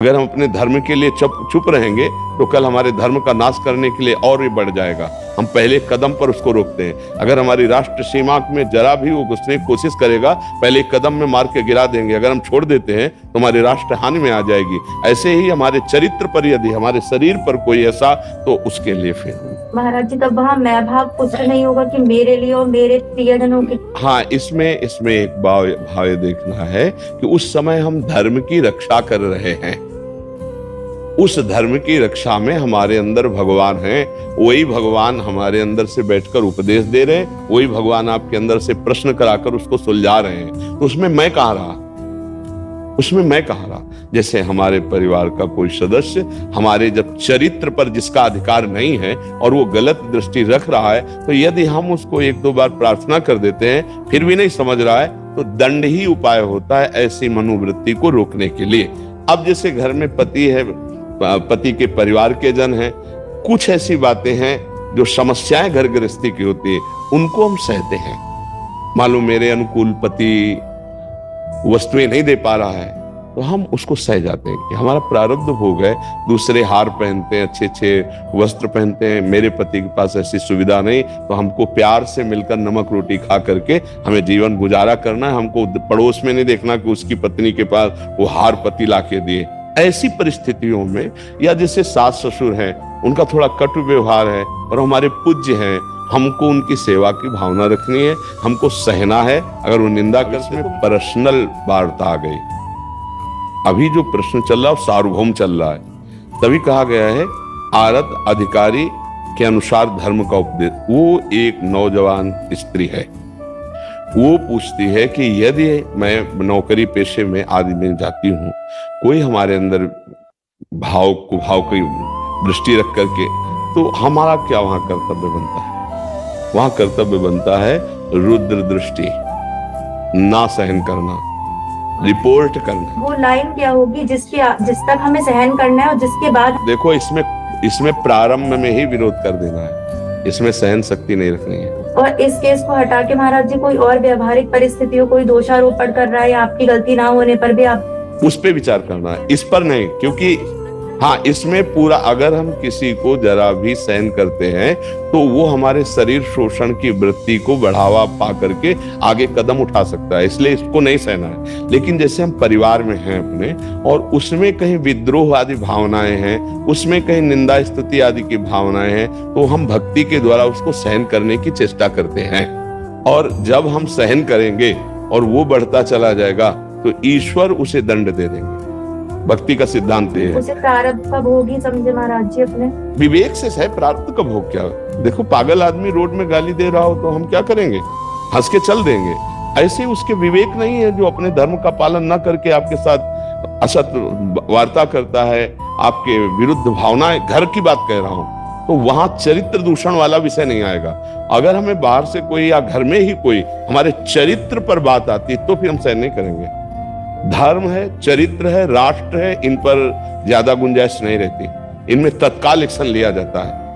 अगर हम अपने धर्म के लिए चुप रहेंगे तो कल हमारे धर्म का नाश करने के लिए और भी बढ़ जाएगा। हम पहले कदम पर उसको रोकते हैं। अगर हमारी राष्ट्र सीमा में जरा भी वो घुसने की कोशिश करेगा, पहले कदम में मार के गिरा देंगे। अगर हम छोड़ देते हैं तो हमारी राष्ट्र हानि में आ जाएगी। ऐसे ही हमारे चरित्र पर, यदि हमारे शरीर पर कोई ऐसा, तो उसके लिए फिर महाराज जी, तब वहाँ मैं भाव कुछ नहीं होगा कि मेरे लिए और मेरे प्रियजनों के। हाँ, इसमें एक भाव देखना है कि उस समय हम धर्म की रक्षा कर रहे हैं। उस धर्म की रक्षा में हमारे अंदर भगवान हैं। वही भगवान हमारे अंदर से बैठकर उपदेश दे रहे हैं। वही भगवान आपके अंदर से प्रश्न कराकर उसको सुलझा रहे हैं। तो उसमें मैं कहाँ रहा? उसमें मैं कहाँ रहा? जैसे हमारे परिवार का कोई सदस्य हमारे जब चरित्र पर जिसका अधिकार नहीं है और वो गलत दृष्टि रख रहा है, तो यदि हम उसको एक दो बार प्रार्थना कर देते हैं फिर भी नहीं समझ रहा है, तो दंड ही उपाय होता है ऐसी मनोवृत्ति को रोकने के लिए। अब जैसे घर में पति है, पति के परिवार के जन हैं, कुछ ऐसी बातें हैं जो समस्याएं घर गृहस्थी की होती है, उनको हम सहते हैं। मालूम मेरे अनुकूल पति वस्तुएं नहीं दे पा रहा है, तो हम उसको सह जाते हैं कि हमारा प्रारब्ध भोग है। दूसरे हार पहनते हैं, अच्छे अच्छे वस्त्र पहनते हैं, मेरे पति के पास ऐसी सुविधा नहीं, तो हमको प्यार से मिलकर नमक रोटी खा करके हमें जीवन गुजारा करना है। हमको पड़ोस में नहीं देखना कि उसकी पत्नी के पास वो हार पति ला के दिए। ऐसी परिस्थितियों में, या जैसे सास ससुर हैं, उनका थोड़ा कटु व्यवहार है और हमारे पूज्य हैं, हमको उनकी सेवा की भावना रखनी है, हमको सहना है। अगर वो निंदा करते हैं, पर्सनल वार्ता आ गई। अभी जो प्रश्न चल रहा है सार्वभौम चल रहा है, तभी कहा गया है आरत अधिकारी के अनुसार धर्म का उपदेश। वो एक नौजवान स्त्री है, वो पूछती है कि यदि मैं नौकरी पेशे में आदि में जाती हूँ, कोई हमारे अंदर भाव की दृष्टि रख करके, तो हमारा क्या वहां कर्तव्य बनता है? वहां कर्तव्य बनता है रुद्र दृष्टि, ना सहन करना, रिपोर्ट करना। वो लाइन क्या होगी जिस तक हमें सहन करना है और जिसके बाद? देखो, इसमें प्रारंभ में ही विरोध कर देना है, इसमें सहन शक्ति नहीं रखनी है। और इस केस को हटा के महाराज जी कोई और व्यवहारिक परिस्थितियों, कोई दोषारोपण कर रहा है या आपकी गलती ना होने पर भी आप उस पे विचार करना है, इस पर नहीं। क्योंकि हाँ, इसमें पूरा, अगर हम किसी को जरा भी सहन करते हैं तो वो हमारे शरीर शोषण की वृत्ति को बढ़ावा पा करके आगे कदम उठा सकता है, इसलिए इसको नहीं सहना है। लेकिन जैसे हम परिवार में हैं अपने, और उसमें कहीं विद्रोह आदि भावनाएं हैं, उसमें कहीं निंदा स्तुति आदि की भावनाएं हैं, तो हम भक्ति के द्वारा उसको सहन करने की चेष्टा करते हैं। और जब हम सहन करेंगे और वो बढ़ता चला जाएगा, तो ईश्वर उसे दंड दे देंगे। भक्ति का सिद्धांत है। उसे प्रारब्ध का भोग ही समझे महाराज जी अपने। विवेक से है, प्रारब्ध का भोग क्या है? देखो, पागल आदमी रोड में गाली दे रहा हो तो हम क्या करेंगे? हंस के चल देंगे। ऐसे उसके विवेक नहीं है जो अपने धर्म का पालन न करके आपके साथ असत वार्ता करता है, आपके विरुद्ध भावनाएं, घर की बात कह रहा हूं, तो वहां चरित्र दूषण वाला विषय नहीं आएगा। अगर हमें बाहर से कोई या घर में ही कोई हमारे चरित्र पर बात आती है, तो फिर हम सहन नहीं करेंगे। धर्म है, चरित्र है, राष्ट्र है, इन पर ज्यादा गुंजाइश नहीं रहती। इनमें तत्काल एक्शन लिया जाता है।